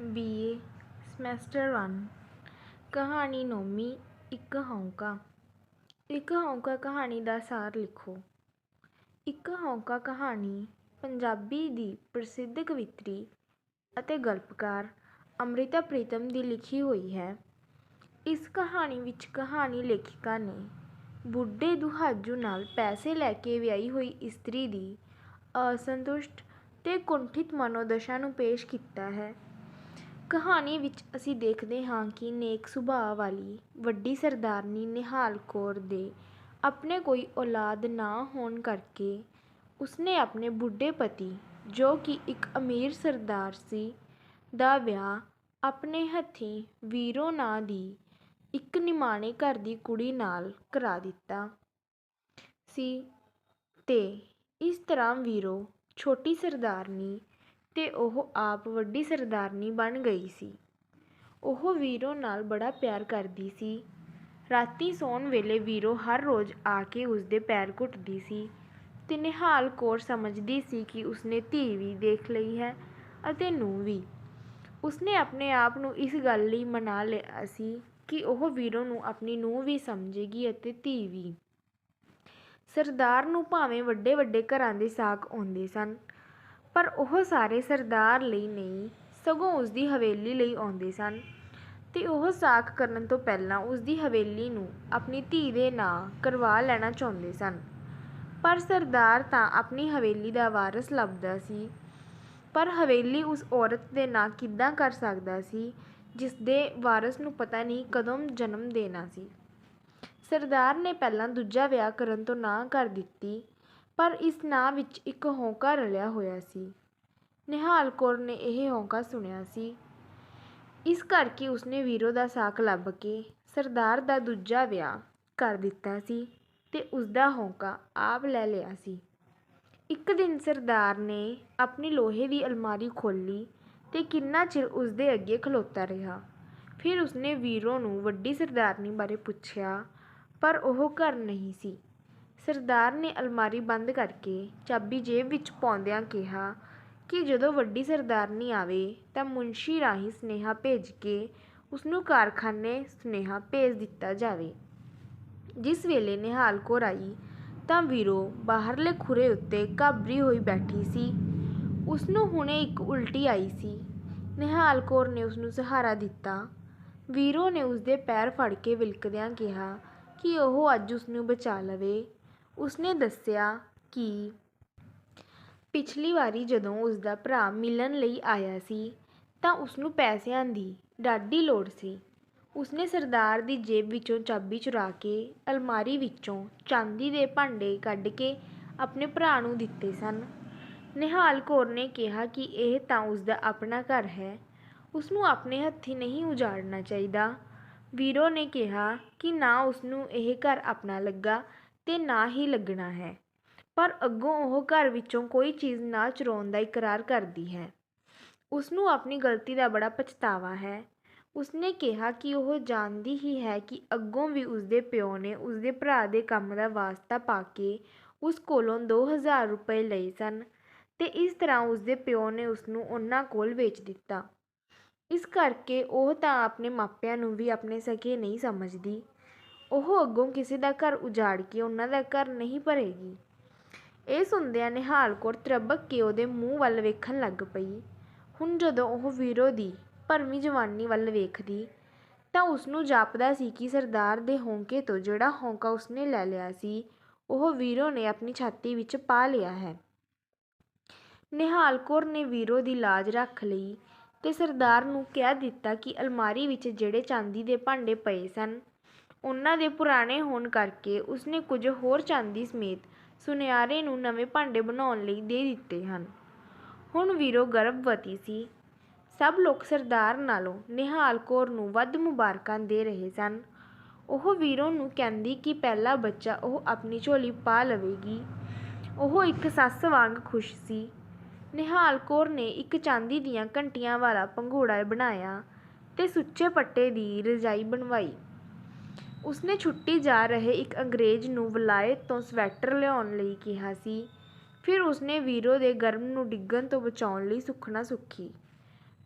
BA semester 1 ਕਹਾਣੀ ਨੌਵੀਂ ਇੱਕ ਹੌਂਕਾ। ਇੱਕ ਹੌਂਕਾ ਕਹਾਣੀ ਦਾ ਸਾਰ ਲਿਖੋ। ਇੱਕ ਹੌਂਕਾ ਕਹਾਣੀ ਪੰਜਾਬੀ ਦੀ ਪ੍ਰਸਿੱਧ ਕਵਿੱਤਰੀ ਅਤੇ ਗਲਪਕਾਰ ਅੰਮ੍ਰਿਤਾ ਪ੍ਰੀਤਮ ਦੀ ਲਿਖੀ ਹੋਈ ਹੈ। ਇਸ ਕਹਾਣੀ ਵਿੱਚ ਕਹਾਣੀ ਲੇਖਿਕਾ ਨੇ ਬੁੱਢੇ ਦੁਹਾਜੂ ਨਾਲ ਪੈਸੇ ਲੈ ਕੇ ਵਿਆਹੀ ਹੋਈ ਇਸਤਰੀ ਦੀ ਅਸੰਤੁਸ਼ਟ ਤੇ ਕੁੰਠਿਤ ਮਨੋਦਸ਼ਾ ਨੂੰ ਪੇਸ਼ ਕੀਤਾ ਹੈ। ਕਹਾਣੀ ਵਿੱਚ ਅਸੀਂ ਦੇਖਦੇ ਹਾਂ ਕਿ ਨੇਕ ਸੁਭਾਅ ਵਾਲੀ ਵੱਡੀ ਸਰਦਾਰਨੀ ਨਿਹਾਲ ਕੌਰ ਦੇ ਆਪਣੇ ਕੋਈ ਔਲਾਦ ਨਾ ਹੋਣ ਕਰਕੇ ਉਸਨੇ ਆਪਣੇ ਬੁੱਢੇ ਪਤੀ, ਜੋ ਕਿ ਇੱਕ ਅਮੀਰ ਸਰਦਾਰ ਸੀ, ਦਾ ਵਿਆਹ ਆਪਣੇ ਹੱਥੀਂ ਵੀਰੋ ਨਾਂ ਦੀ ਇੱਕ ਨਿਮਾਣੇ ਘਰ ਦੀ ਕੁੜੀ ਨਾਲ ਕਰਾ ਦਿੱਤਾ ਸੀ ਤੇ ਇਸ ਤਰ੍ਹਾਂ ਵੀਰੋ ਛੋਟੀ ਸਰਦਾਰਨੀ ਤੇ ਉਹ ਆਪ ਵੱਡੀ ਸਰਦਾਰਨੀ ਬਣ ਗਈ ਸੀ। ਉਹ ਵੀਰੋ ਨਾਲ ਬੜਾ ਪਿਆਰ ਕਰਦੀ ਸੀ। ਰਾਤੀਂ ਸੌਣ ਵੇਲੇ ਵੀਰੋ ਹਰ ਰੋਜ਼ ਆ ਕੇ ਉਸਦੇ ਪੈਰ ਘੁੱਟਦੀ ਸੀ ਤੇ ਨਿਹਾਲ ਕੌਰ ਸਮਝਦੀ ਸੀ ਕਿ ਉਸਨੇ ਧੀ ਵੀ ਦੇਖ ਲਈ ਹੈ ਅਤੇ ਨੂੰਹ ਵੀ। ਉਸਨੇ ਆਪਣੇ ਆਪ ਨੂੰ ਇਸ ਗੱਲ ਲਈ ਮਨਾ ਲਿਆ ਸੀ ਕਿ ਉਹ ਵੀਰੋ ਨੂੰ ਆਪਣੀ ਨੂੰਹ ਵੀ ਸਮਝੇਗੀ ਅਤੇ ਧੀ ਵੀ। ਸਰਦਾਰ ਨੂੰ ਭਾਵੇਂ ਵੱਡੇ ਵੱਡੇ ਘਰਾਂ ਦੇ ਸਾਕ ਆਉਂਦੇ ਸਨ, ਪਰ ਉਹ ਸਾਰੇ ਸਰਦਾਰ ਲਈ ਨਹੀਂ, ਸਗੋਂ ਉਸਦੀ ਹਵੇਲੀ ਲਈ ਆਉਂਦੇ ਸਨ ਤੇ ਉਹ ਸਾਕ ਕਰਨ ਤੋਂ ਪਹਿਲਾਂ ਉਸਦੀ ਹਵੇਲੀ ਨੂੰ ਆਪਣੀ ਧੀ ਦੇ ਨਾਂ ਕਰਵਾ ਲੈਣਾ ਚਾਹੁੰਦੇ ਸਨ। ਪਰ ਸਰਦਾਰ ਤਾਂ ਆਪਣੀ ਹਵੇਲੀ ਦਾ ਵਾਰਸ ਲੱਭਦਾ ਸੀ, ਪਰ ਹਵੇਲੀ ਉਸ ਔਰਤ ਦੇ ਨਾਂ ਕਿੱਦਾਂ ਕਰ ਸਕਦਾ ਸੀ ਜਿਸ ਦੇ ਵਾਰਸ ਨੂੰ ਪਤਾ ਨਹੀਂ ਕਦੋਂ ਜਨਮ ਦੇਣਾ ਸੀ। ਸਰਦਾਰ ਨੇ ਪਹਿਲਾਂ ਦੂਜਾ ਵਿਆਹ ਕਰਨ ਤੋਂ ਨਾਂਹ ਕਰ ਦਿੱਤੀ, ਪਰ ਇਸ ਨਾਂ ਵਿੱਚ ਇੱਕ ਹੌਂਕਾ ਰਲਿਆ ਹੋਇਆ ਸੀ। ਨਿਹਾਲ ਕੌਰ ਨੇ ਇਹ ਹੌਂਕਾ ਸੁਣਿਆ ਸੀ, ਇਸ ਕਰਕੇ ਉਸਨੇ ਵੀਰੋ ਦਾ ਸਾਕ ਲੱਭ ਕੇ ਸਰਦਾਰ ਦਾ ਦੂਜਾ ਵਿਆਹ ਕਰ ਦਿੱਤਾ ਸੀ ਤੇ ਉਸਦਾ ਹੌਂਕਾ ਆਪ ਲੈ ਲਿਆ ਸੀ। ਇੱਕ ਦਿਨ ਸਰਦਾਰ ਨੇ ਆਪਣੀ ਲੋਹੇ ਦੀ ਅਲਮਾਰੀ ਖੋਲ੍ਹੀ ਤੇ ਕਿੰਨਾ ਚਿਰ ਉਸਦੇ ਅੱਗੇ ਖਲੋਤਾ ਰਿਹਾ। ਫਿਰ ਉਸਨੇ ਵੀਰੋ ਨੂੰ ਵੱਡੀ ਸਰਦਾਰਨੀ ਬਾਰੇ ਪੁੱਛਿਆ, ਪਰ ਉਹ ਘਰ ਨਹੀਂ ਸੀ। ਸਰਦਾਰ ਨੇ ਅਲਮਾਰੀ ਬੰਦ ਕਰਕੇ ਚਾਬੀ ਜੇਬ ਵਿੱਚ ਪਾਉਂਦਿਆਂ ਕਿਹਾ ਕਿ ਜਦੋਂ ਵੱਡੀ ਸਰਦਾਰਨੀ ਆਵੇ ਤਾਂ ਮੁਨਸ਼ੀ ਰਾਹੀਂ ਸੁਨੇਹਾ ਭੇਜ ਕੇ ਉਸਨੂੰ ਕਾਰਖਾਨੇ ਸੁਨੇਹਾ ਭੇਜ ਦਿੱਤਾ ਜਾਵੇ। ਜਿਸ ਵੇਲੇ ਨਿਹਾਲ ਕੌਰ ਆਈ ਤਾਂ ਵੀਰੋ ਬਾਹਰਲੇ ਖੁਰੇ ਉੱਤੇ ਘਾਬਰੀ ਹੋਈ ਬੈਠੀ ਸੀ। ਉਸਨੂੰ ਹੁਣੇ ਇੱਕ ਉਲਟੀ ਆਈ ਸੀ। ਨਿਹਾਲ ਕੌਰ ਨੇ ਉਸਨੂੰ ਸਹਾਰਾ ਦਿੱਤਾ। ਵੀਰੋ ਨੇ ਉਸਦੇ ਪੈਰ ਫੜ ਕੇ ਵਿਲਕਦਿਆਂ ਕਿਹਾ ਕਿ ਉਹ ਅੱਜ ਉਸਨੂੰ ਬਚਾ ਲਵੇ। ਉਸਨੇ ਦੱਸਿਆ ਕਿ ਪਿਛਲੀ ਵਾਰੀ ਜਦੋਂ ਉਸਦਾ ਭਰਾ ਮਿਲਣ ਲਈ ਆਇਆ ਸੀ ਤਾਂ ਉਸਨੂੰ ਪੈਸਿਆਂ ਦੀ ਡਾਢੀ ਲੋੜ ਸੀ। ਉਸਨੇ ਸਰਦਾਰ ਦੀ ਜੇਬ ਵਿੱਚੋਂ ਚਾਬੀ ਚੁਰਾ ਕੇ ਅਲਮਾਰੀ ਵਿੱਚੋਂ ਚਾਂਦੀ ਦੇ ਭਾਂਡੇ ਕੱਢ ਕੇ ਆਪਣੇ ਭਰਾ ਨੂੰ ਦਿੱਤੇ ਸਨ। ਨਿਹਾਲ ਕੌਰ ਨੇ ਕਿਹਾ ਕਿ ਇਹ ਤਾਂ ਉਸਦਾ ਆਪਣਾ ਘਰ ਹੈ, ਉਸਨੂੰ ਆਪਣੇ ਹੱਥੀਂ ਨਹੀਂ ਉਜਾੜਨਾ ਚਾਹੀਦਾ। ਵੀਰੋ ਨੇ ਕਿਹਾ ਕਿ ਨਾ ਉਸਨੂੰ ਇਹ ਘਰ ਆਪਣਾ ਲੱਗਾ ਤੇ ਨਾ ਹੀ ਲੱਗਣਾ ਹੈ, ਪਰ ਅੱਗੋਂ ਉਹ ਘਰ ਵਿੱਚੋਂ ਕੋਈ ਚੀਜ਼ ਨਾ ਚੁਰਾਉਣ ਦਾ ਇਕਰਾਰ ਕਰਦੀ ਹੈ। ਉਸਨੂੰ ਆਪਣੀ ਗਲਤੀ ਦਾ ਬੜਾ ਪਛਤਾਵਾ ਹੈ। ਉਸਨੇ ਕਿਹਾ ਕਿ ਉਹ ਜਾਣਦੀ ਹੀ ਹੈ ਕਿ ਅੱਗੋਂ ਵੀ ਉਸਦੇ ਪਿਓ ਨੇ ਉਸਦੇ ਭਰਾ ਦੇ ਕੰਮ ਦਾ ਵਾਸਤਾ ਪਾ ਕੇ ਉਸ ਕੋਲੋਂ 2000 ਰੁਪਏ ਲਏ ਸਨ ਤੇ ਇਸ ਤਰ੍ਹਾਂ ਉਸਦੇ ਪਿਓ ਨੇ ਉਸਨੂੰ ਉਹਨਾਂ ਕੋਲ ਵੇਚ ਦਿੱਤਾ। ਇਸ ਕਰਕੇ ਉਹ ਤਾਂ ਆਪਣੇ ਮਾਪਿਆਂ ਨੂੰ ਵੀ ਆਪਣੇ ਸਕੇ ਨਹੀਂ ਸਮਝਦੀ। ਉਹ ਅੱਗੋਂ ਕਿਸੇ ਦਾ ਘਰ ਉਜਾੜ ਕੇ ਉਹਨਾਂ ਦਾ ਘਰ ਨਹੀਂ ਭਰੇਗੀ। ਇਹ ਸੁਣਦਿਆਂ ਨਿਹਾਲ ਕੌਰ ਤ੍ਰਬਕ ਕੇ ਉਹਦੇ ਮੂੰਹ ਵੱਲ ਵੇਖਣ ਲੱਗ ਪਈ। ਹੁਣ ਜਦੋਂ ਉਹ ਵੀਰੋ ਦੀ ਭਰਵੀਂ ਜਵਾਨੀ ਵੱਲ ਵੇਖਦੀ ਤਾਂ ਉਸਨੂੰ ਜਾਪਦਾ ਸੀ ਕਿ ਸਰਦਾਰ ਦੇ ਹੌਂਕੇ ਤੋਂ ਜਿਹੜਾ ਹੌਂਕਾ ਉਸਨੇ ਲੈ ਲਿਆ ਸੀ, ਉਹ ਵੀਰੋ ਨੇ ਆਪਣੀ ਛਾਤੀ ਵਿੱਚ ਪਾ ਲਿਆ ਹੈ। ਨਿਹਾਲ ਕੌਰ ਨੇ ਵੀਰੋ ਦੀ ਲਾਜ ਰੱਖ ਲਈ ਤੇ ਸਰਦਾਰ ਨੂੰ ਕਹਿ ਦਿੱਤਾ ਕਿ ਅਲਮਾਰੀ ਵਿੱਚ ਜਿਹੜੇ ਚਾਂਦੀ ਦੇ ਭਾਂਡੇ ਪਏ ਸਨ, ਉਹਨਾਂ ਦੇ ਪੁਰਾਣੇ ਹੋਣ ਕਰਕੇ ਉਸਨੇ ਕੁਝ ਹੋਰ ਚਾਂਦੀ ਸਮੇਤ ਸੁਨਿਆਰੇ ਨੂੰ ਨਵੇਂ ਭਾਂਡੇ ਬਣਾਉਣ ਲਈ ਦੇ ਦਿੱਤੇ ਹਨ। ਹੁਣ ਵੀਰੋ ਗਰਭਵਤੀ ਸੀ। ਸਭ ਲੋਕ ਸਰਦਾਰ ਨਾਲੋਂ ਨਿਹਾਲ ਕੌਰ ਨੂੰ ਵੱਧ ਮੁਬਾਰਕਾਂ ਦੇ ਰਹੇ ਸਨ। ਉਹ ਵੀਰੋ ਨੂੰ ਕਹਿੰਦੀ ਕਿ ਪਹਿਲਾ ਬੱਚਾ ਉਹ ਆਪਣੀ ਝੋਲੀ ਪਾ ਲਵੇਗੀ। ਉਹ ਇੱਕ ਸੱਸ ਵਾਂਗ ਖੁਸ਼ ਸੀ। ਨਿਹਾਲ ਕੌਰ ਨੇ ਇੱਕ ਚਾਂਦੀ ਦੀਆਂ ਘੰਟੀਆਂ ਵਾਲਾ ਪੰਘੂੜਾ ਬਣਾਇਆ ਤੇ ਸੁੱਚੇ ਪੱਟੇ ਦੀ ਰਜਾਈ ਬਣਵਾਈ। ਉਸਨੇ ਛੁੱਟੀ ਜਾ ਰਹੇ ਇੱਕ ਅੰਗਰੇਜ਼ ਨੂੰ ਵਲਾਇਤ ਤੋਂ ਸਵੈਟਰ ਲਿਆਉਣ ਲਈ ਕਿਹਾ ਸੀ। ਫਿਰ ਉਸਨੇ ਵੀਰੋ ਦੇ ਗਰਭ ਨੂੰ ਡਿੱਗਣ ਤੋਂ ਬਚਾਉਣ ਲਈ ਸੁਖਣਾ ਸੁਖੀ।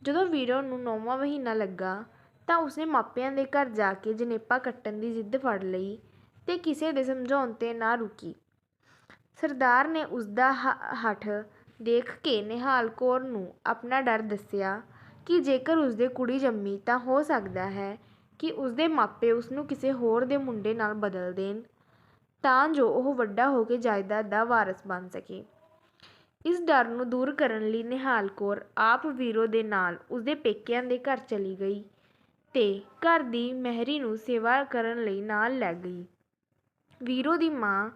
ਜਦੋਂ ਵੀਰੋ ਨੂੰ 9ਵਾਂ ਮਹੀਨਾ ਲੱਗਾ ਤਾਂ ਉਸਨੇ ਮਾਪਿਆਂ ਦੇ ਘਰ ਜਾ ਕੇ ਜਣੇਪਾ ਕੱਟਣ ਦੀ ਜ਼ਿੱਦ ਫੜ ਲਈ ਤੇ ਕਿਸੇ ਦੇ ਸਮਝਾਉਣ 'ਤੇ ਨਾ ਰੁਕੀ। ਸਰਦਾਰ ਨੇ ਉਸਦਾ ਹੱਠ ਦੇਖ ਕੇ ਨਿਹਾਲ ਕੌਰ ਨੂੰ ਆਪਣਾ ਡਰ ਦੱਸਿਆ ਕਿ ਜੇਕਰ ਉਸਦੇ ਕੁੜੀ ਜੰਮੀ ਤਾਂ ਹੋ ਸਕਦਾ ਹੈ ਕਿ ਉਸਦੇ ਮਾਪੇ ਉਸਨੂੰ ਕਿਸੇ ਹੋਰ ਦੇ ਮੁੰਡੇ ਨਾਲ ਬਦਲ ਦੇਣ ਤਾਂ ਜੋ ਉਹ ਵੱਡਾ ਹੋ ਕੇ ਜਾਇਦਾਦ ਦਾ ਵਾਰਸ ਬਣ ਸਕੇ। ਇਸ ਡਰ ਨੂੰ ਦੂਰ ਕਰਨ ਲਈ ਨਿਹਾਲ ਕੌਰ ਆਪ ਵੀਰੋ ਦੇ ਨਾਲ ਉਸਦੇ ਪੇਕਿਆਂ ਦੇ ਘਰ ਚਲੀ ਗਈ ਤੇ ਘਰ ਦੀ ਮਹਿਰੀ ਨੂੰ ਸੇਵਾ ਕਰਨ ਲਈ ਨਾਲ ਲੈ ਗਈ। ਵੀਰੋ ਦੀ ਮਾਂ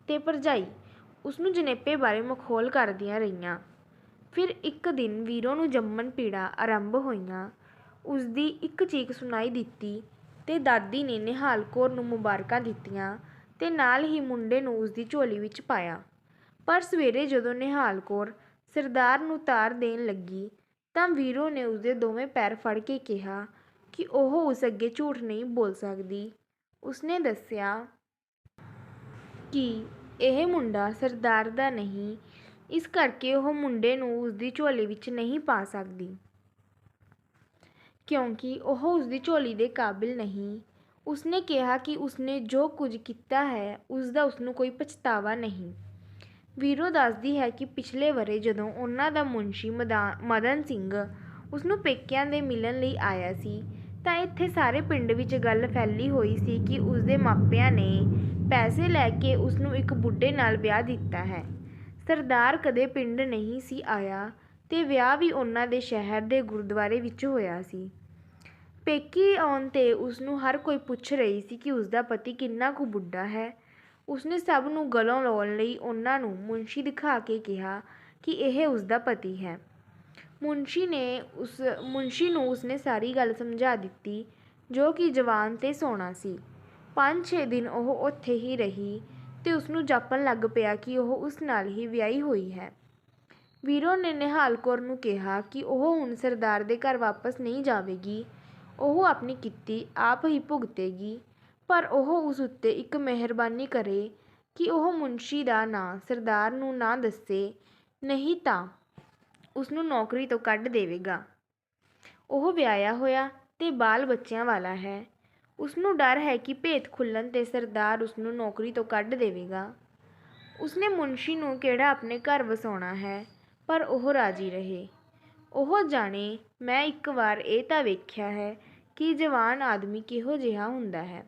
ਤੇ ਭਰਜਾਈ ਉਸਨੂੰ ਜਣੇਪੇ ਬਾਰੇ ਮਖੌਲ ਕਰਦੀਆਂ ਰਹੀਆਂ। ਫਿਰ ਇੱਕ ਦਿਨ ਵੀਰੋ ਨੂੰ ਜੰਮਣ ਪੀੜਾਂ ਆਰੰਭ ਹੋਈਆਂ। ਉਸਦੀ ਇੱਕ ਚੀਕ ਸੁਣਾਈ ਦਿੱਤੀ ਤੇ ਦਾਦੀ ਨੇ ਨਿਹਾਲ ਕੌਰ ਨੂੰ ਮੁਬਾਰਕਾਂ ਦਿੱਤੀਆਂ ਤੇ ਨਾਲ ਹੀ ਮੁੰਡੇ ਨੂੰ ਉਸਦੀ ਝੋਲੀ ਵਿੱਚ ਪਾਇਆ। ਪਰ ਸਵੇਰੇ ਜਦੋਂ ਨਿਹਾਲ ਕੌਰ ਸਰਦਾਰ ਨੂੰ ਤਾਰ ਦੇਣ ਲੱਗੀ ਤਾਂ ਵੀਰੋ ਨੇ ਉਸਦੇ ਦੋਵੇਂ ਪੈਰ ਫੜ ਕੇ ਕਿਹਾ ਕਿ ਉਹ ਉਸ ਅੱਗੇ ਝੂਠ ਨਹੀਂ ਬੋਲ ਸਕਦੀ। ਉਸਨੇ ਦੱਸਿਆ ਕਿ ਇਹ ਮੁੰਡਾ ਸਰਦਾਰ ਦਾ ਨਹੀਂ, ਇਸ ਕਰਕੇ ਉਹ ਮੁੰਡੇ ਨੂੰ ਉਸਦੀ ਝੋਲੀ ਵਿੱਚ ਨਹੀਂ ਪਾ ਸਕਦੀ ਕਿਉਂਕਿ ਉਹ ਉਸਦੀ ਝੋਲੀ ਦੇ ਕਾਬਿਲ ਨਹੀਂ। ਉਸਨੇ ਕਿਹਾ ਕਿ ਉਸਨੇ ਜੋ ਕੁਝ ਕੀਤਾ ਹੈ ਉਸਦਾ ਉਸਨੂੰ ਕੋਈ ਪਛਤਾਵਾ ਨਹੀਂ। ਵੀਰੋ ਦੱਸਦੀ ਹੈ ਕਿ ਪਿਛਲੇ ਵਰ੍ਹੇ ਜਦੋਂ ਉਹਨਾਂ ਦਾ ਮੁਨਸ਼ੀ ਮਦਨ ਸਿੰਘ ਉਸਨੂੰ ਪੇਕਿਆਂ ਦੇ ਮਿਲਣ ਲਈ ਆਇਆ ਸੀ ਤਾਂ ਇੱਥੇ ਸਾਰੇ ਪਿੰਡ ਵਿੱਚ ਗੱਲ ਫੈਲੀ ਹੋਈ ਸੀ ਕਿ ਉਸਦੇ ਮਾਪਿਆਂ ਨੇ ਪੈਸੇ ਲੈ ਕੇ ਉਸਨੂੰ ਇੱਕ ਬੁੱਢੇ ਨਾਲ ਵਿਆਹ ਦਿੱਤਾ ਹੈ। ਸਰਦਾਰ ਕਦੇ ਪਿੰਡ ਨਹੀਂ ਸੀ ਆਇਆ ਤੇ ਵਿਆਹ ਵੀ ਉਹਨਾਂ ਦੇ ਸ਼ਹਿਰ ਦੇ ਗੁਰਦੁਆਰੇ ਵਿੱਚ ਹੋਇਆ ਸੀ। ਪੇਕੀ ਆਉਣ 'ਤੇ ਉਸਨੂੰ ਹਰ ਕੋਈ ਪੁੱਛ ਰਹੀ ਸੀ ਕਿ ਉਸਦਾ ਪਤੀ ਕਿੰਨਾ ਕੁ ਬੁੱਢਾ ਹੈ। ਉਸਨੇ ਸਭ ਨੂੰ ਗਲੋਂ ਲਾਉਣ ਲਈ ਉਹਨਾਂ ਨੂੰ ਮੁਨਸ਼ੀ ਦਿਖਾ ਕੇ ਕਿਹਾ ਕਿ ਇਹ ਉਸਦਾ ਪਤੀ ਹੈ। ਮੁਨਸ਼ੀ ਨੂੰ ਉਸਨੇ ਸਾਰੀ ਗੱਲ ਸਮਝਾ ਦਿੱਤੀ ਜੋ ਕਿ ਜਵਾਨ ਤੇ ਸੋਹਣਾ ਸੀ। 5-6 ਦਿਨ ਉਹ ਉੱਥੇ ਹੀ ਰਹੀ ਤੇ ਉਸਨੂੰ ਜਾਪਣ ਲੱਗ ਪਿਆ ਕਿ ਉਹ ਉਸ ਨਾਲ ਹੀ ਵਿਆਹੀ ਹੋਈ ਹੈ। ਵੀਰੋ ਨੇ ਨਿਹਾਲ ਕੌਰ ਨੂੰ ਕਿਹਾ ਕਿ ਉਹ ਹੁਣ ਸਰਦਾਰ ਦੇ ਘਰ ਵਾਪਸ ਨਹੀਂ ਜਾਵੇਗੀ, ਉਹ ਆਪਣੀ ਕੀਤੀ ਆਪ ਹੀ ਭੁਗਤੇਗੀ, ਪਰ ਉਹ ਉਸ ਉੱਤੇ ਇੱਕ ਮਿਹਰਬਾਨੀ ਕਰੇ ਕਿ ਉਹ ਮੁਨਸ਼ੀ ਦਾ ਨਾਂ ਸਰਦਾਰ ਨੂੰ ਨਾ ਦੱਸੇ, ਨਹੀਂ ਤਾਂ ਉਸਨੂੰ ਨੌਕਰੀ ਤੋਂ ਕੱਢ ਦੇਵੇਗਾ। ਉਹ ਵਿਆਹਿਆ ਹੋਇਆ ਤੇ ਬਾਲ ਬੱਚਿਆਂ ਵਾਲਾ ਹੈ। ਉਸਨੂੰ ਡਰ ਹੈ ਕਿ ਭੇਤ ਖੁੱਲ੍ਹਣ 'ਤੇ ਸਰਦਾਰ ਉਸਨੂੰ ਨੌਕਰੀ ਤੋਂ ਕੱਢ ਦੇਵੇਗਾ। ਉਸਨੇ ਮੁਨਸ਼ੀ ਨੂੰ ਕਿਹੜਾ ਆਪਣੇ ਘਰ ਵਸਾਉਣਾ ਹੈ, ਪਰ ਉਹ ਰਾਜ਼ੀ ਰਹੇ। ਉਹ ਜਾਣੇ, ਮੈਂ ਇੱਕ ਵਾਰ ਇਹ ਤਾਂ ਵੇਖਿਆ ਹੈ ਕਿ ਜਵਾਨ ਆਦਮੀ ਕਿਹੋ ਜਿਹਾ ਹੁੰਦਾ ਹੈ।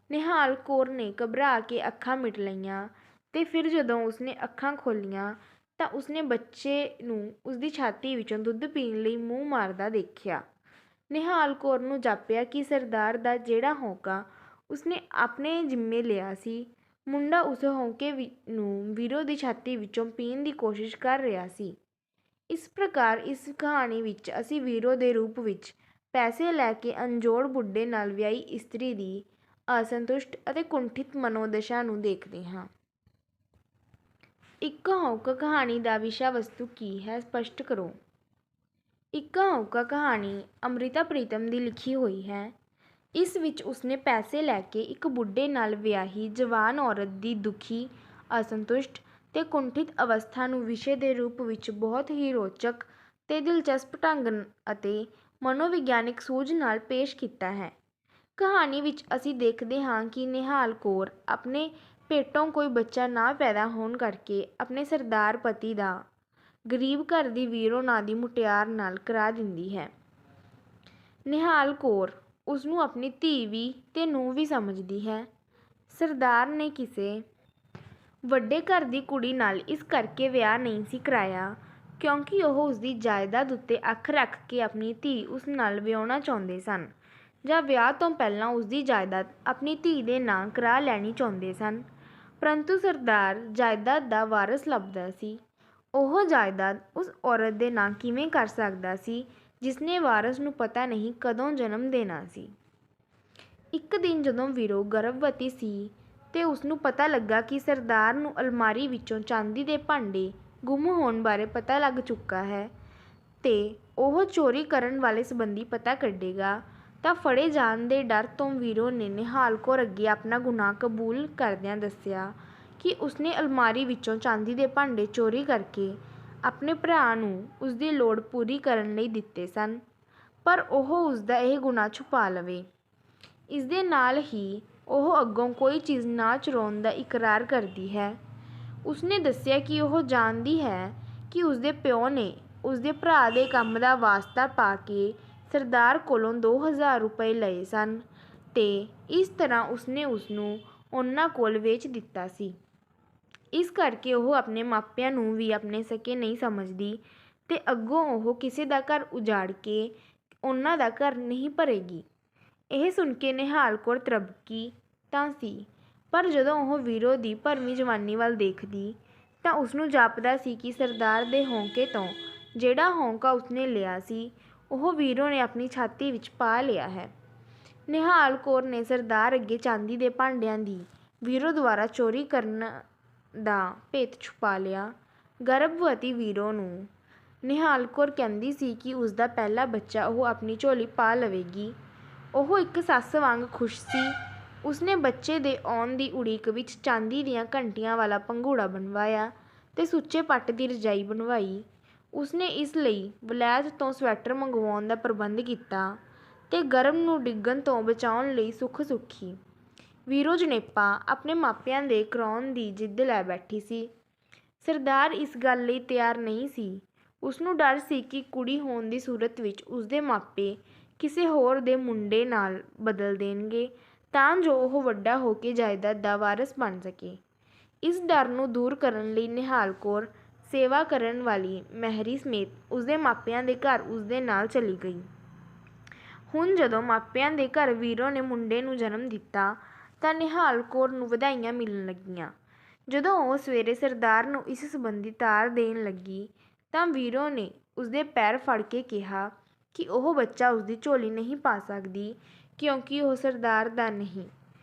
ਨਿਹਾਲ ਕੌਰ ਨੇ ਘਬਰਾ ਕੇ ਅੱਖਾਂ ਮੀਟ ਲਈਆਂ ਤੇ ਫਿਰ ਜਦੋਂ ਉਸਨੇ ਅੱਖਾਂ ਖੋਲ੍ਹੀਆਂ ਤਾਂ ਉਸਨੇ ਬੱਚੇ ਨੂੰ ਉਸਦੀ ਛਾਤੀ ਵਿੱਚੋਂ ਦੁੱਧ ਪੀਣ ਲਈ ਮੂੰਹ ਮਾਰਦਾ ਦੇਖਿਆ। ਨਿਹਾਲ ਕੌਰ ਨੂੰ ਜਾਪਿਆ ਕਿ ਸਰਦਾਰ ਦਾ ਜਿਹੜਾ ਹੌਂਕਾ ਉਸਨੇ ਆਪਣੇ ਜ਼ਿੰਮੇ ਲਿਆ ਸੀ, ਮੁੰਡਾ ਉਸ ਹੌਂਕੇ ਨੂੰ ਵੀਰੋ ਦੀ ਛਾਤੀ ਵਿੱਚੋਂ ਪੀਣ ਦੀ ਕੋਸ਼ਿਸ਼ ਕਰ ਰਿਹਾ ਸੀ। ਇਸ ਪ੍ਰਕਾਰ ਇਸ ਕਹਾਣੀ ਵਿੱਚ ਅਸੀਂ ਵੀਰੋ ਦੇ ਰੂਪ ਵਿੱਚ ਪੈਸੇ ਲੈ ਕੇ ਅਣਜੋੜ ਬੁੱਢੇ ਨਾਲ ਵਿਆਹੀ ਇਸਤਰੀ ਦੀ ਅਸੰਤੁਸ਼ਟ ਅਤੇ ਕੁੰਠਿਤ ਮਨੋਦਸ਼ਾ ਨੂੰ ਦੇਖਦੇ ਹਾਂ। ਇੱਕ ਹੌਕਾ ਕਹਾਣੀ ਦਾ ਵਿਸ਼ਾ ਵਸਤੂ ਕੀ ਹੈ, ਸਪਸ਼ਟ ਕਰੋ। ਇੱਕ ਹੌਕਾ ਕਹਾਣੀ ਅੰਮ੍ਰਿਤਾ ਪ੍ਰੀਤਮ ਦੀ ਲਿਖੀ ਹੋਈ ਹੈ। ਇਸ ਵਿੱਚ ਉਸਨੇ ਪੈਸੇ ਲੈ ਕੇ ਇੱਕ ਬੁੱਢੇ ਨਾਲ ਵਿਆਹੀ ਜਵਾਨ ਔਰਤ ਦੀ ਦੁਖੀ, ਅਸੰਤੁਸ਼ਟ ਤੇ ਕੁੰਠਿਤ ਅਵਸਥਾ ਨੂੰ ਵਿਸ਼ੇ ਦੇ ਰੂਪ ਵਿੱਚ ਬਹੁਤ ਹੀ ਰੌਚਕ ਤੇ ਦਿਲਚਸਪ ਢੰਗ ਅਤੇ ਮਨੋਵਿਗਿਆਨਿਕ ਸੂਝ ਨਾਲ ਪੇਸ਼ ਕੀਤਾ ਹੈ। ਕਹਾਣੀ ਵਿੱਚ ਅਸੀਂ ਦੇਖਦੇ ਹਾਂ ਕਿ ਨਿਹਾਲ ਕੌਰ ਆਪਣੇ ਪੇਟੋਂ ਕੋਈ ਬੱਚਾ ਨਾ ਪੈਦਾ ਹੋਣ ਕਰਕੇ ਆਪਣੇ ਸਰਦਾਰ ਪਤੀ ਦਾ ਗਰੀਬ ਘਰ ਦੀ ਵੀਰੋ ਨਾਂ ਦੀ ਮੁਟਿਆਰ ਨਾਲ ਕਰਾ ਦਿੰਦੀ ਹੈ। ਨਿਹਾਲ ਕੌਰ ਉਸਨੂੰ ਆਪਣੀ ਧੀ ਵੀ ਤੇ ਨੂੰਹ ਵੀ ਸਮਝਦੀ ਹੈ। ਸਰਦਾਰ ਨੇ ਕਿਸੇ ਵੱਡੇ ਘਰ ਦੀ ਕੁੜੀ ਨਾਲ ਇਸ ਕਰਕੇ ਵਿਆਹ ਨਹੀਂ ਸੀ ਕਰਾਇਆ ਕਿਉਂਕਿ ਉਹ ਉਸਦੀ ਜਾਇਦਾਦ ਉੱਤੇ ਅੱਖ ਰੱਖ ਕੇ ਆਪਣੀ ਧੀ ਉਸ ਨਾਲ ਵਿਆਹੁਣਾ ਚਾਹੁੰਦੇ ਸਨ ਜਾਂ ਵਿਆਹ ਤੋਂ ਪਹਿਲਾਂ ਉਸਦੀ ਜਾਇਦਾਦ ਆਪਣੀ ਧੀ ਦੇ ਨਾਂ ਕਰਾ ਲੈਣੀ ਚਾਹੁੰਦੇ ਸਨ। ਪਰੰਤੂ ਸਰਦਾਰ ਜਾਇਦਾਦ ਦਾ ਵਾਰਸ ਲੱਭਦਾ ਸੀ। ਉਹ ਜਾਇਦਾਦ ਉਸ ਔਰਤ ਦੇ ਨਾਂ ਕਿਵੇਂ ਕਰ ਸਕਦਾ ਸੀ ਜਿਸਨੇ ਵਾਰਸ ਨੂੰ ਪਤਾ ਨਹੀਂ ਕਦੋਂ ਜਨਮ ਦੇਣਾ ਸੀ। ਇੱਕ ਦਿਨ ਜਦੋਂ ਵੀਰੋ ਗਰਭਵਤੀ ਸੀ ਤੇ ਉਸਨੂੰ ਪਤਾ ਲੱਗਾ ਕਿ ਸਰਦਾਰ ਨੂੰ ਅਲਮਾਰੀ ਵਿੱਚੋਂ ਚਾਂਦੀ ਦੇ ਭਾਂਡੇ ਗੁੰਮ ਹੋਣ ਬਾਰੇ ਪਤਾ ਲੱਗ ਚੁੱਕਾ ਹੈ ਤੇ ਉਹ ਚੋਰੀ ਕਰਨ ਵਾਲੇ ਸੰਬੰਧੀ ਪਤਾ ਕੱਢੇਗਾ ਤਾਂ ਫੜੇ ਜਾਣ ਦੇ ਡਰ ਤੋਂ ਵੀਰੋ ਨੇ ਨਿਹਾਲ ਕੌਰ ਅੱਗੇ ਆਪਣਾ ਗੁਨਾਹ ਕਬੂਲ ਕਰਦਿਆਂ ਦੱਸਿਆ ਕਿ ਉਸਨੇ ਅਲਮਾਰੀ ਵਿੱਚੋਂ ਚਾਂਦੀ ਦੇ ਭਾਂਡੇ ਚੋਰੀ ਕਰਕੇ ਆਪਣੇ ਭਰਾ ਨੂੰ ਉਸਦੀ ਲੋੜ ਪੂਰੀ ਕਰਨ ਲਈ ਦਿੱਤੇ ਸਨ, ਪਰ ਉਹ ਉਸਦਾ ਇਹ ਗੁਨਾਹ ਛੁਪਾ ਲਵੇ। ਇਸਦੇ ਨਾਲ ਹੀ ਉਹ ਅੱਗੋਂ ਕੋਈ ਚੀਜ਼ ਨਾ ਚੁਰਾਉਣ ਦਾ ਇਕਰਾਰ ਕਰਦੀ ਹੈ। ਉਸਨੇ ਦੱਸਿਆ ਕਿ ਉਹ ਜਾਣਦੀ ਹੈ ਕਿ ਉਸਦੇ ਪਿਓ ਨੇ ਉਸਦੇ ਭਰਾ ਦੇ ਕੰਮ ਦਾ ਵਾਸਤਾ ਪਾ ਕੇ ਸਰਦਾਰ ਕੋਲੋਂ 2000 ਰੁਪਏ ਲਏ ਸਨ ਤੇ ਇਸ ਤਰ੍ਹਾਂ ਉਸਨੇ ਉਸਨੂੰ ਉਹਨਾਂ ਕੋਲ ਵੇਚ ਦਿੱਤਾ ਸੀ। ਇਸ ਕਰਕੇ ਉਹ ਆਪਣੇ ਮਾਪਿਆਂ ਨੂੰ ਵੀ ਆਪਣੇ ਸਕੇ ਨਹੀਂ ਸਮਝਦੀ ਤੇ ਅੱਗੋਂ ਉਹ ਕਿਸੇ ਦਾ ਘਰ ਉਜਾੜ ਕੇ ਉਹਨਾਂ ਦਾ ਘਰ ਨਹੀਂ ਭਰੇਗੀ। ਇਹ ਸੁਣ ਕੇ ਨਿਹਾਲ ਕੌਰ ਤ੍ਰਭਕੀ ਤਾਂ ਸੀ, ਪਰ ਜਦੋਂ ਉਹ ਵੀਰੋ ਦੀ ਭਰਵੀਂ ਜਵਾਨੀ ਵੱਲ ਦੇਖਦੀ ਤਾਂ ਉਸਨੂੰ ਜਾਪਦਾ ਸੀ ਕਿ ਸਰਦਾਰ ਦੇ ਹੌਂਕੇ ਤੋਂ ਜਿਹੜਾ ਹੌਂਕਾ ਉਸਨੇ ਲਿਆ ਸੀ ਉਹ ਵੀਰੋ ਨੇ ਆਪਣੀ ਛਾਤੀ ਵਿੱਚ ਪਾ ਲਿਆ ਹੈ। ਨਿਹਾਲ ਕੌਰ ਨੇ ਸਰਦਾਰ ਅੱਗੇ ਚਾਂਦੀ ਦੇ ਭਾਂਡਿਆਂ ਦੀ ਵੀਰੋ ਦੁਆਰਾ ਚੋਰੀ ਕਰਨ ਦਾ ਭੇਤ ਛੁਪਾ ਲਿਆ। ਗਰਭਵਤੀ ਵੀਰੋ ਨੂੰ ਨਿਹਾਲ ਕੌਰ ਕਹਿੰਦੀ ਸੀ ਕਿ ਉਸਦਾ ਪਹਿਲਾ ਬੱਚਾ ਉਹ ਆਪਣੀ ਝੋਲੀ ਪਾ ਲਵੇਗੀ। ਉਹ ਇੱਕ ਸੱਸ ਵਾਂਗ ਖੁਸ਼ ਸੀ। ਉਸਨੇ ਬੱਚੇ ਦੇ ਆਉਣ ਦੀ ਉਡੀਕ ਵਿੱਚ ਚਾਂਦੀ ਦੀਆਂ ਘੰਟੀਆਂ ਵਾਲਾ ਪੰਘੂੜਾ ਬਣਵਾਇਆ ਤੇ ਸੁੱਚੇ ਪੱਟ ਦੀ ਰਜਾਈ ਬਣਵਾਈ। ਉਸਨੇ ਇਸ ਲਈ ਵਲੈਤ ਤੋਂ ਸਵੈਟਰ ਮੰਗਵਾਉਣ ਦਾ ਪ੍ਰਬੰਧ ਕੀਤਾ ਤੇ ਗਰਮ ਨੂੰ ਡਿੱਗਣ ਤੋਂ ਬਚਾਉਣ ਲਈ ਸੁੱਖ ਸੁੱਖੀ। ਵੀਰੋ ਜਣੇਪਾ ਆਪਣੇ ਮਾਪਿਆਂ ਦੇ ਕਰਾਉਣ ਦੀ ਜਿੱਦ ਲੈ ਬੈਠੀ ਸੀ। ਸਰਦਾਰ ਇਸ ਗੱਲ ਲਈ ਤਿਆਰ ਨਹੀਂ ਸੀ। ਉਸਨੂੰ ਡਰ ਸੀ ਕਿ ਕੁੜੀ ਹੋਣ ਦੀ ਸੂਰਤ ਵਿੱਚ ਉਸਦੇ ਮਾਪੇ ਕਿਸੇ ਹੋਰ ਦੇ ਮੁੰਡੇ ਨਾਲ ਬਦਲ ਦੇਣਗੇ ਤਾਂ ਜੋ ਉਹ ਵੱਡਾ ਹੋ ਕੇ ਜਾਇਦਾਦ ਦਾ ਵਾਰਸ ਬਣ ਸਕੇ। ਇਸ ਡਰ ਨੂੰ ਦੂਰ ਕਰਨ ਲਈ ਨਿਹਾਲ ਕੌਰ ਸੇਵਾ ਕਰਨ ਵਾਲੀ ਮਹਿਰੀ ਸਮੇਤ ਉਸਦੇ ਮਾਪਿਆਂ ਦੇ ਘਰ ਉਸਦੇ ਨਾਲ ਚਲੀ ਗਈ। ਹੁਣ ਜਦੋਂ ਮਾਪਿਆਂ ਦੇ ਘਰ ਵੀਰੋ ਨੇ ਮੁੰਡੇ ਨੂੰ ਜਨਮ ਦਿੱਤਾ ਤਾਂ ਨਿਹਾਲ ਕੌਰ ਨੂੰ ਵਧਾਈਆਂ ਮਿਲਣ ਲੱਗੀਆਂ। ਜਦੋਂ ਉਹ ਸਵੇਰੇ ਸਰਦਾਰ ਨੂੰ ਇਸ ਸੰਬੰਧੀ ਤਾਰ ਦੇਣ ਲੱਗੀ ਤਾਂ ਵੀਰੋ ਨੇ ਉਸਦੇ ਪੈਰ ਫੜ ਕੇ ਕਿਹਾ ਕਿ ਉਹ ਬੱਚਾ ਉਸਦੀ ਝੋਲੀ ਨਹੀਂ ਪਾ ਸਕਦੀ ਕਿਉਂਕਿ ਉਹ ਸਰਦਾਰ ਦਾ ਨਹੀਂ,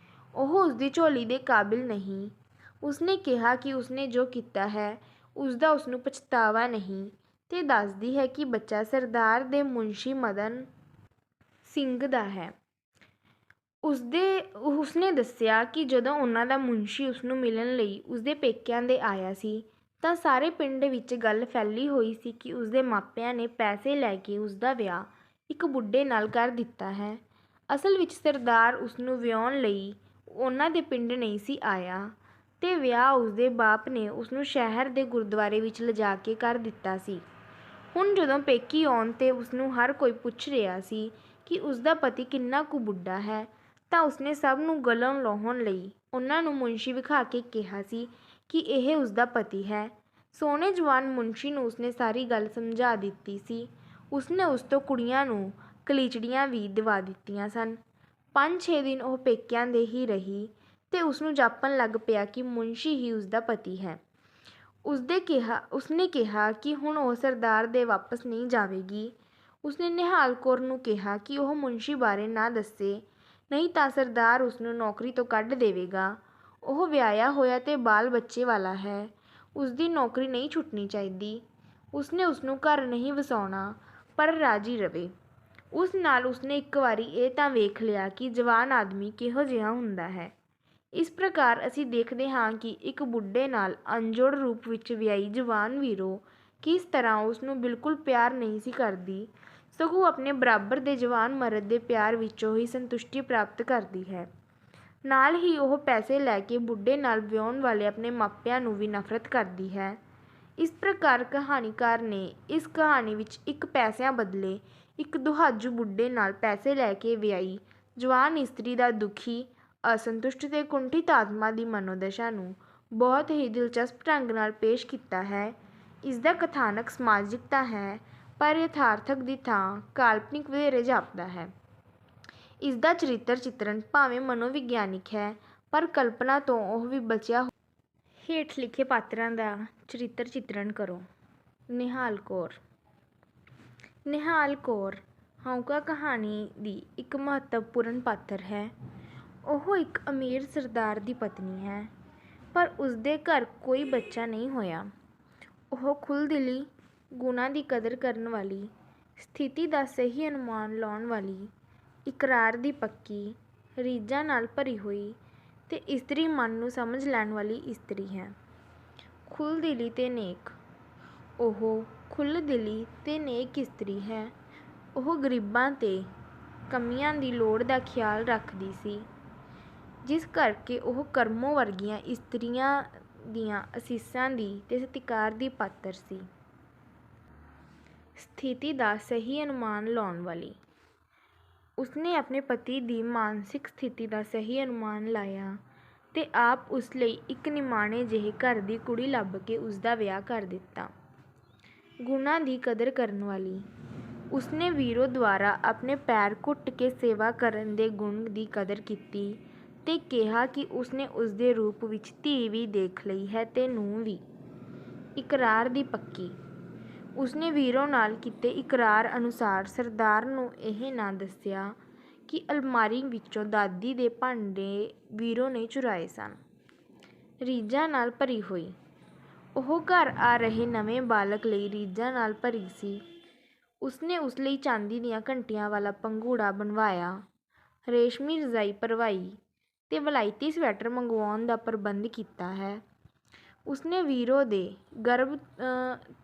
ਉਹ ਉਸਦੀ ਝੋਲੀ ਦੇ ਕਾਬਿਲ ਨਹੀਂ। ਉਸਨੇ ਕਿਹਾ ਕਿ ਉਸਨੇ ਜੋ ਕੀਤਾ ਹੈ ਉਸਦਾ ਉਸਨੂੰ ਪਛਤਾਵਾ ਨਹੀਂ ਤੇ ਦੱਸਦੀ ਹੈ ਕਿ ਬੱਚਾ ਸਰਦਾਰ ਦੇ ਮੁਨਸ਼ੀ ਮਦਨ ਸਿੰਘ ਦਾ ਹੈ। ਉਸਨੇ ਦੱਸਿਆ ਕਿ ਜਦੋਂ ਉਹਨਾਂ ਦਾ ਮੁਨਸ਼ੀ ਉਸਨੂੰ ਮਿਲਣ ਲਈ ਉਸਦੇ ਪੇਕਿਆਂ ਦੇ ਆਇਆ ਸੀ ਤਾਂ ਸਾਰੇ ਪਿੰਡ ਵਿੱਚ ਗੱਲ ਫੈਲੀ ਹੋਈ ਸੀ ਕਿ ਉਸਦੇ ਮਾਪਿਆਂ ਨੇ ਪੈਸੇ ਲੈ ਕੇ ਉਸਦਾ ਵਿਆਹ ਇੱਕ ਬੁੱਢੇ ਨਾਲ ਕਰ ਦਿੱਤਾ ਹੈ। ਅਸਲ ਵਿੱਚ ਸਰਦਾਰ ਉਸਨੂੰ ਵਿਆਹੁਣ ਲਈ ਉਹਨਾਂ ਦੇ ਪਿੰਡ ਨਹੀਂ ਸੀ ਆਇਆ ਤੇ ਵਿਆਹ ਉਸਦੇ ਬਾਪ ਨੇ ਉਸਨੂੰ ਸ਼ਹਿਰ ਦੇ ਗੁਰਦੁਆਰੇ ਵਿੱਚ ਲਿਜਾ ਕੇ ਕਰ ਦਿੱਤਾ ਸੀ। ਹੁਣ ਜਦੋਂ ਪੇਕੀ ਆਉਣ ਤੇ ਉਸਨੂੰ ਹਰ ਕੋਈ ਪੁੱਛ ਰਿਹਾ ਸੀ ਕਿ ਉਸਦਾ ਪਤੀ ਕਿੰਨਾ ਕੁ ਬੁੱਢਾ ਹੈ ਤਾਂ ਉਸਨੇ ਸਭ ਨੂੰ ਗਲੋਂ ਲਾਹੁਣ ਲਈ ਉਹਨਾਂ ਨੂੰ ਮੁਨਸ਼ੀ ਵਿਖਾ ਕੇ ਕਿਹਾ ਸੀ ਕਿ ਇਹ ਉਸਦਾ ਪਤੀ ਹੈ। ਸੋਹਣੇ ਜਵਾਨ ਮੁਨਸ਼ੀ ਨੂੰ ਉਸਨੇ ਸਾਰੀ ਗੱਲ ਸਮਝਾ ਦਿੱਤੀ ਸੀ। ਉਸਨੇ ਉਸ ਤੋਂ ਕੁੜੀਆਂ ਨੂੰ ਕਲੀਚੜੀਆਂ ਵੀ ਦਿਵਾ ਦਿੱਤੀਆਂ ਸਨ। 5-6 ਦਿਨ ਉਹ ਪੇਕਿਆਂ ਦੇ ਹੀ ਰਹੀ ਤੇ ਉਸਨੂੰ ਜਾਪਣ ਲੱਗ ਪਿਆ ਕਿ ਮੁਨਸ਼ੀ ਹੀ ਉਸਦਾ ਪਤੀ ਹੈ। ਉਸਨੇ ਕਿਹਾ ਕਿ ਹੁਣ ਉਹ ਸਰਦਾਰ ਦੇ ਵਾਪਸ ਨਹੀਂ ਜਾਵੇਗੀ। ਉਸਨੇ ਨਿਹਾਲ ਕੌਰ ਨੂੰ ਕਿਹਾ ਕਿ ਉਹ ਮੁਨਸ਼ੀ ਬਾਰੇ ਨਾ ਦੱਸੇ, ਨਹੀਂ ਤਾਂ ਸਰਦਾਰ ਉਸਨੂੰ ਨੌਕਰੀ ਤੋਂ ਕੱਢ ਦੇਵੇਗਾ। ਉਹ ਵਿਆਹਿਆ ਹੋਇਆ ਤੇ ਬਾਲ ਬੱਚੇ ਵਾਲਾ ਹੈ, ਉਸਦੀ ਨੌਕਰੀ ਨਹੀਂ ਛੁੱਟਣੀ ਚਾਹੀਦੀ। ਉਸਨੇ ਉਸਨੂੰ ਘਰ ਨਹੀਂ ਵਸਾਉਣਾ ਪਰ ਰਾਜੀ ਰਵੇ। ਉਸ ਨਾਲ ਉਸਨੇ ਇੱਕ ਵਾਰੀ ਇਹ ਤਾਂ ਵੇਖ ਲਿਆ ਕਿ ਜਵਾਨ ਆਦਮੀ ਕਿਹੋ ਜਿਹਾ ਹੁੰਦਾ ਹੈ। ਇਸ ਪ੍ਰਕਾਰ ਅਸੀਂ ਦੇਖਦੇ ਹਾਂ ਕਿ ਇੱਕ ਬੁੱਢੇ ਨਾਲ ਅਣਜੋੜ ਰੂਪ ਵਿੱਚ ਵਿਆਹੀ ਜਵਾਨ ਵੀਰੋ ਕਿਸ ਤਰ੍ਹਾਂ ਉਸਨੂੰ ਬਿਲਕੁਲ ਪਿਆਰ ਨਹੀਂ ਸੀ ਕਰਦੀ, ਸਗੋਂ ਆਪਣੇ ਬਰਾਬਰ ਦੇ ਜਵਾਨ ਮਰਦ ਦੇ ਪਿਆਰ ਵਿੱਚੋਂ ਹੀ ਸੰਤੁਸ਼ਟੀ ਪ੍ਰਾਪਤ ਕਰਦੀ ਹੈ। ਨਾਲ ਹੀ ਉਹ ਪੈਸੇ ਲੈ ਕੇ ਬੁੱਢੇ ਨਾਲ ਵਿਆਹੁਣ ਵਾਲੇ ਆਪਣੇ ਮਾਪਿਆਂ ਨੂੰ ਵੀ ਨਫ਼ਰਤ ਕਰਦੀ ਹੈ। ਇਸ ਪ੍ਰਕਾਰ ਕਹਾਣੀਕਾਰ ਨੇ ਇਸ ਕਹਾਣੀ ਵਿੱਚ ਇੱਕ ਪੈਸਿਆਂ ਬਦਲੇ ਇੱਕ ਦੁਹਾਜੂ ਬੁੱਢੇ ਨਾਲ ਪੈਸੇ ਲੈ ਕੇ ਵਿਆਹੀ ਜਵਾਨ ਇਸਤਰੀ ਦਾ ਦੁਖੀ, ਅਸੰਤੁਸ਼ਟ ਤੇ ਕੁੰਠਿਤ ਆਤਮਾ ਦੀ ਮਨੋਦਸ਼ਾ ਨੂੰ ਬਹੁਤ ਹੀ ਦਿਲਚਸਪ ਢੰਗ ਨਾਲ ਪੇਸ਼ ਕੀਤਾ ਹੈ। ਇਸਦਾ ਕਥਾਨਕ ਸਮਾਜਿਕ ਤਾਂ ਹੈ ਪਰ ਯਥਾਰਥਕ ਦੀ ਥਾਂ ਕਾਲਪਨਿਕ ਵਧੇਰੇ ਜਾਪਦਾ ਹੈ। ਇਸਦਾ ਚਰਿੱਤਰ ਚਿਤਰਣ ਭਾਵੇਂ ਮਨੋਵਿਗਿਆਨਿਕ ਹੈ ਪਰ ਕਲਪਨਾ ਤੋਂ ਉਹ ਵੀ ਬਚਿਆ ਹੋਇਆ। ਹੇਠ ਲਿਖੇ ਪਾਤਰਾਂ ਦਾ ਚਰਿੱਤਰ ਚਿਤਰਣ ਕਰੋ। ਨਿਹਾਲ ਕੌਰ। ਨਿਹਾਲ ਕੌਰ ਹੌਂਕਾ ਕਹਾਣੀ ਦੀ ਇੱਕ ਮਹੱਤਵਪੂਰਨ ਪਾਤਰ ਹੈ। ਉਹ ਇੱਕ ਅਮੀਰ ਸਰਦਾਰ ਦੀ ਪਤਨੀ ਹੈ ਪਰ ਉਸਦੇ ਘਰ ਕੋਈ ਬੱਚਾ ਨਹੀਂ ਹੋਇਆ। ਉਹ ਖੁੱਲ੍ਹਦਿਲੀ, ਗੁਣਾਂ ਦੀ ਕਦਰ ਕਰਨ ਵਾਲੀ, ਸਥਿਤੀ ਦਾ ਸਹੀ ਅਨੁਮਾਨ ਲਾਉਣ ਵਾਲੀ, ਇਕਰਾਰ ਦੀ ਪੱਕੀ, ਰੀਝਾਂ ਨਾਲ ਭਰੀ ਹੋਈ ਤੇ ਇਸਤਰੀ ਮਨ ਨੂੰ ਸਮਝ ਲੈਣ ਵਾਲੀ ਇਸਤਰੀ ਹੈ। ਖੁੱਲ੍ਹਦਿਲੀ ਤੇ ਨੇਕ। ਉਹ ਖੁੱਲ੍ਹਦਿਲੀ ਤੇ ਨੇਕ ਇਸਤਰੀ ਹੈ। ਉਹ ਗਰੀਬਾਂ ਤੇ ਕਮੀਆਂ ਦੀ ਲੋੜ ਦਾ ਖਿਆਲ ਰੱਖਦੀ ਸੀ, ਜਿਸ ਕਰਕੇ ਉਹ ਕਰਮੋ ਵਰਗੀਆਂ ਇਸਤਰੀਆਂ ਦੀਆਂ ਅਸੀਸਾਂ ਦੀ ਤੇ ਸਤਿਕਾਰ ਦੀ ਪਾਤਰ ਸੀ। ਸਥਿਤੀ ਦਾ ਸਹੀ ਅਨੁਮਾਨ ਲਾਉਣ ਵਾਲੀ। ਉਸਨੇ ਆਪਣੇ ਪਤੀ ਦੀ ਮਾਨਸਿਕ ਸਥਿਤੀ ਦਾ ਸਹੀ ਅਨੁਮਾਨ ਲਾਇਆ ਤੇ ਆਪ ਉਸ ਲਈ ਇੱਕ ਨਿਮਾਣੇ ਜਿਹੇ ਘਰ ਦੀ ਕੁੜੀ ਲੱਭ ਕੇ ਉਸਦਾ ਵਿਆਹ ਕਰ ਦਿੱਤਾ। ਗੁਣਾਂ ਦੀ ਕਦਰ ਕਰਨ ਵਾਲੀ। ਉਸਨੇ ਵੀਰੋ ਦੁਆਰਾ ਆਪਣੇ ਪੈਰ ਘੁੱਟ ਕੇ ਸੇਵਾ ਕਰਨ ਦੇ ਗੁਣ ਦੀ ਕਦਰ ਕੀਤੀ ਤੇ ਕਿਹਾ ਕਿ ਉਸਨੇ ਉਸਦੇ ਰੂਪ ਵਿੱਚ ਧੀ ਵੀ ਦੇਖ ਲਈ ਹੈ ਤੇ ਨੂੰਹ ਵੀ। ਇਕਰਾਰ ਦੀ ਪੱਕੀ। ਉਸਨੇ ਵੀਰੋ ਨਾਲ ਕੀਤੇ ਇਕਰਾਰ ਅਨੁਸਾਰ ਸਰਦਾਰ ਨੂੰ ਇਹ ਨਾ ਦੱਸਿਆ ਕਿ ਅਲਮਾਰੀ ਵਿੱਚੋਂ ਦਾਦੀ ਦੇ ਭਾਂਡੇ ਵੀਰੋ ਨੇ ਚੁਰਾਏ ਸਨ। ਰੀਝਾਂ ਨਾਲ ਭਰੀ ਹੋਈ। ਉਹ ਘਰ ਆ ਰਹੇ ਨਵੇਂ ਬਾਲਕ ਲਈ ਰੀਝਾਂ ਨਾਲ ਭਰੀ ਸੀ। ਉਸਨੇ ਉਸ ਲਈ ਚਾਂਦੀ ਦੀਆਂ ਘੰਟੀਆਂ ਵਾਲਾ ਪੰਘੂੜਾ ਬਣਵਾਇਆ, ਰੇਸ਼ਮੀ ਰਜ਼ਾਈ ਭਰਵਾਈ ਤੇ ਵਲਾਇਤੀ ਸਵੈਟਰ ਮੰਗਵਾਉਣ ਦਾ ਪ੍ਰਬੰਧ ਕੀਤਾ ਹੈ। ਉਸਨੇ ਵੀਰੋ ਦੇ ਗਰਭ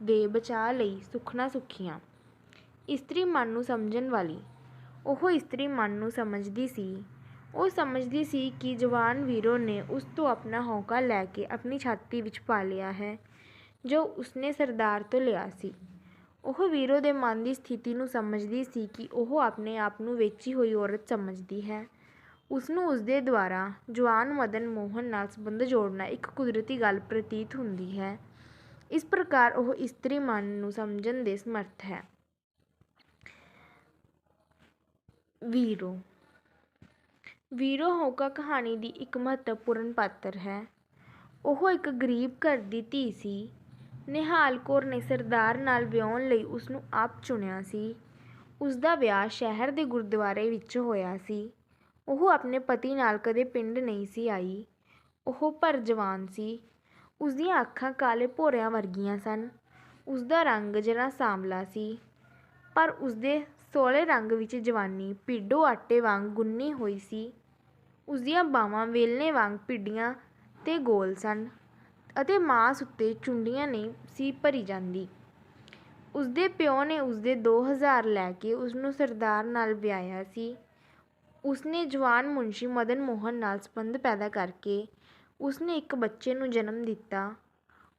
ਦੇ ਬਚਾਅ ਲਈ ਸੁਖਣਾ ਸੁਖੀਆਂ। ਇਸਤਰੀ ਮਨ ਨੂੰ ਸਮਝਣ ਵਾਲੀ। ਉਹ ਇਸਤਰੀ ਮਨ ਨੂੰ ਸਮਝਦੀ ਸੀ। ਉਹ ਸਮਝਦੀ ਸੀ ਕਿ ਜਵਾਨ ਵੀਰੋ ਨੇ ਉਸ ਤੋਂ ਆਪਣਾ ਹੌਕਾ ਲੈ ਕੇ ਆਪਣੀ ਛਾਤੀ ਵਿੱਚ ਪਾ ਲਿਆ ਹੈ, ਜੋ ਉਸਨੇ ਸਰਦਾਰ ਤੋਂ ਲਿਆ ਸੀ। ਉਹ ਵੀਰੋ ਦੇ ਮਨ ਦੀ ਸਥਿਤੀ ਨੂੰ ਸਮਝਦੀ ਸੀ ਕਿ ਉਹ ਆਪਣੇ ਆਪ ਨੂੰ ਵੇਚੀ ਹੋਈ ਔਰਤ ਸਮਝਦੀ ਹੈ। ਉਸਨੂੰ ਉਸਦੇ ਦੁਆਰਾ ਜਵਾਨ ਮਦਨ ਮੋਹਨ ਨਾਲ ਸੰਬੰਧ ਜੋੜਨਾ ਇੱਕ ਕੁਦਰਤੀ ਗੱਲ ਪ੍ਰਤੀਤ ਹੁੰਦੀ ਹੈ। ਇਸ ਪ੍ਰਕਾਰ ਉਹ ਇਸਤਰੀ ਮਨ ਨੂੰ ਸਮਝਣ ਦੇ ਸਮਰੱਥ ਹੈ। ਵੀਰੋ। ਵੀਰੋ ਹੌਕਾ ਕਹਾਣੀ ਦੀ ਇੱਕ ਮਹੱਤਵਪੂਰਨ ਪਾਤਰ ਹੈ। ਉਹ ਇੱਕ ਗਰੀਬ ਘਰ ਦੀ ਧੀ ਸੀ। ਨਿਹਾਲ ਕੌਰ ਨੇ ਸਰਦਾਰ ਨਾਲ ਵਿਆਹੁਣ ਲਈ ਉਸਨੂੰ ਆਪ ਚੁਣਿਆ ਸੀ। ਉਸਦਾ ਵਿਆਹ ਸ਼ਹਿਰ ਦੇ ਗੁਰਦੁਆਰੇ ਵਿੱਚ ਹੋਇਆ ਸੀ। ਉਹ ਆਪਣੇ ਪਤੀ ਨਾਲ ਕਦੇ ਪਿੰਡ ਨਹੀਂ ਸੀ ਆਈ। ਉਹ ਭਰ ਜਵਾਨ ਸੀ। ਉਸਦੀਆਂ ਅੱਖਾਂ ਕਾਲੇ ਭੌਰਿਆਂ ਵਰਗੀਆਂ ਸਨ। ਉਸਦਾ ਰੰਗ ਜਰਾ ਸਾਂਵਲਾ ਸੀ, ਪਰ ਉਸਦੇ ਸੋਹਲੇ ਰੰਗ ਵਿੱਚ ਜਵਾਨੀ ਪੀਡੋ ਆਟੇ ਵਾਂਗ ਗੁੰਨੀ ਹੋਈ ਸੀ। ਉਸਦੀਆਂ ਬਾਹਾਂ ਵੇਲਣੇ ਵਾਂਗ ਭਿੱਡੀਆਂ ਤੇ ਗੋਲ ਸਨ ਅਤੇ ਮਾਸ ਉੱਤੇ ਚੁੰਡੀਆਂ ਨਹੀਂ ਸੀ ਭਰੀ ਜਾਂਦੀ। ਉਸਦੇ ਪਿਓ ਨੇ ਉਸਦੇ 2000 ਲੈ ਕੇ ਉਸਨੂੰ ਸਰਦਾਰ ਨਾਲ ਵਿਆਹਿਆ ਸੀ। ਉਸਨੇ ਜਵਾਨ ਮੁਨਸ਼ੀ ਮਦਨ ਮੋਹਨ ਨਾਲ ਸੰਬੰਧ ਪੈਦਾ ਕਰਕੇ ਉਸਨੇ ਇੱਕ ਬੱਚੇ ਨੂੰ ਜਨਮ ਦਿੱਤਾ।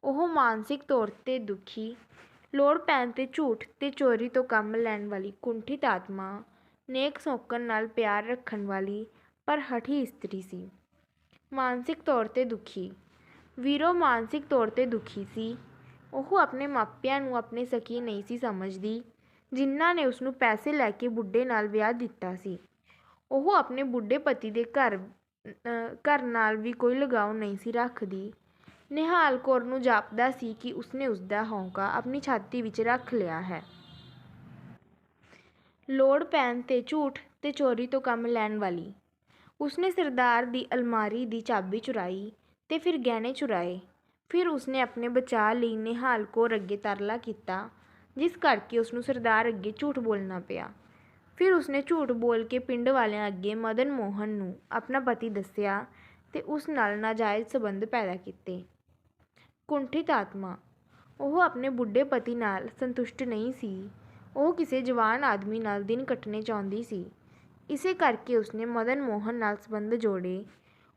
ਉਹ ਮਾਨਸਿਕ ਤੌਰ ਤੇ ਦੁਖੀ, ਲੋੜ ਪੈਣ ਤੇ ਝੂਠ ਤੇ ਚੋਰੀ ਤੋਂ ਕੰਮ ਲੈਣ ਵਾਲੀ ਕੁੰਠਿਤ ਆਤਮਾ, ਨੇਕ ਸੌਕਣ ਨਾਲ ਪਿਆਰ ਰੱਖਣ ਵਾਲੀ ਪਰ ਹਠੀ ਇਸਤਰੀ ਸੀ। ਮਾਨਸਿਕ ਤੌਰ ਤੇ ਦੁਖੀ। ਵੀਰੋ ਮਾਨਸਿਕ ਤੌਰ ਤੇ ਦੁਖੀ ਸੀ। ਉਹ ਆਪਣੇ ਮਾਪਿਆਂ ਨੂੰ ਆਪਣੇ ਸਕੀ ਨਹੀਂ ਸੀ ਸਮਝਦੀ, ਜਿਨ੍ਹਾਂ ਨੇ ਉਸਨੂੰ ਪੈਸੇ ਲੈ ਕੇ ਬੁੱਢੇ ਨਾਲ ਵਿਆਹ ਦਿੱਤਾ ਸੀ। ਉਹ ਆਪਣੇ ਬੁੱਢੇ ਪਤੀ ਦੇ ਘਰ ਨਾਲ ਵੀ ਕੋਈ ਲਗਾਉ ਨਹੀਂ ਸੀ ਰੱਖਦੀ। ਨਿਹਾਲ ਕੌਰ ਨੂੰ ਜਾਪਦਾ ਸੀ ਕਿ ਉਸਨੇ ਉਸਦਾ ਹੌਕਾ ਆਪਣੀ ਛਾਤੀ ਵਿੱਚ ਰੱਖ ਲਿਆ ਹੈ। ਲੋੜ ਪੈਣ ਤੇ ਝੂਠ ਤੇ ਚੋਰੀ ਤੋਂ ਕੰਮ ਲੈਣ ਵਾਲੀ। ਉਸਨੇ ਸਰਦਾਰ ਦੀ ਅਲਮਾਰੀ ਦੀ ਚਾਬੀ ਚੁਰਾਈ ਤੇ ਫਿਰ ਗਹਿਣੇ ਚੁਰਾਏ। ਫਿਰ ਉਸਨੇ ਆਪਣੇ ਬਚਾਅ ਲਈ ਨਿਹਾਲ ਕੌਰ ਅੱਗੇ ਤਰਲਾ ਕੀਤਾ, ਜਿਸ ਕਰਕੇ ਉਸਨੂੰ ਸਰਦਾਰ ਅੱਗੇ ਝੂਠ ਬੋਲਣਾ ਪਿਆ। ਫਿਰ ਉਸਨੇ ਝੂਠ ਬੋਲ ਕੇ ਪਿੰਡ ਵਾਲਿਆਂ ਅੱਗੇ ਮਦਨ ਮੋਹਨ ਨੂੰ ਆਪਣਾ ਪਤੀ ਦੱਸਿਆ ਤੇ ਉਸ ਨਾਲ ਨਾਜਾਇਜ਼ ਸੰਬੰਧ ਪੈਦਾ ਕੀਤੇ। ਕੁੰਠਿਤ ਆਤਮਾ। ਉਹ ਆਪਣੇ ਬੁੱਢੇ ਪਤੀ ਨਾਲ ਸੰਤੁਸ਼ਟ ਨਹੀਂ ਸੀ। ਉਹ ਕਿਸੇ ਜਵਾਨ ਆਦਮੀ ਨਾਲ ਦਿਨ ਕੱਟਣੇ ਚਾਹੁੰਦੀ ਸੀ। ਇਸੇ ਕਰਕੇ ਉਸਨੇ ਮਦਨ ਮੋਹਨ ਨਾਲ ਸੰਬੰਧ ਜੋੜੇ।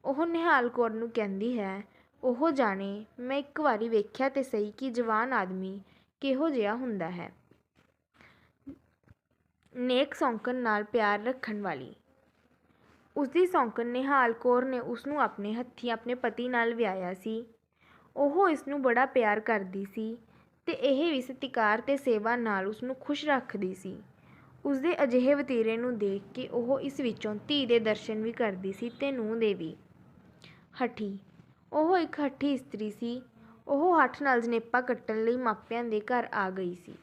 ਉਹ ਨਿਹਾਲ ਕੌਰ ਨੂੰ ਕਹਿੰਦੀ ਹੈ, ਉਹ ਜਾਣੇ ਮੈਂ ਇੱਕ ਵਾਰੀ ਵੇਖਿਆ ਤੇ ਸਹੀ ਕਿ ਜਵਾਨ ਆਦਮੀ ਕਿਹੋ ਜਿਹਾ ਹੁੰਦਾ ਹੈ। ਨੇਕ ਸੌਕਣ ਨਾਲ ਪਿਆਰ ਰੱਖਣ ਵਾਲੀ। ਉਸਦੀ ਸੌਕਣ ਨਿਹਾਲ ਕੌਰ ਨੇ ਉਸਨੂੰ ਆਪਣੇ ਹੱਥੀਂ ਆਪਣੇ ਪਤੀ ਨਾਲ ਵਿਆਹਿਆ ਸੀ। ਉਹ ਇਸਨੂੰ ਬੜਾ ਪਿਆਰ ਕਰਦੀ ਸੀ ਤੇ ਇਹ ਵੀ ਸਤਿਕਾਰ ਤੇ ਸੇਵਾ ਨਾਲ ਉਸਨੂੰ ਖੁਸ਼ ਰੱਖਦੀ ਸੀ। ਉਸਦੇ ਅਜਿਹੇ ਵਤੀਰੇ ਨੂੰ ਦੇਖ ਕੇ ਉਹ ਇਸ ਵਿੱਚੋਂ ਧੀ ਦੇ ਦਰਸ਼ਨ ਵੀ ਕਰਦੀ ਸੀ ਤੇ ਨੂੰਹ ਦੇ ਵੀ। ਹਠੀ। ਉਹ ਇੱਕ ਹਠੀ ਇਸਤਰੀ ਸੀ। ਉਹ ਹਠ ਨਾਲ ਜਣੇਪਾ ਕੱਟਣ ਲਈ ਮਾਪਿਆਂ ਦੇ ਘਰ ਆ ਗਈ ਸੀ।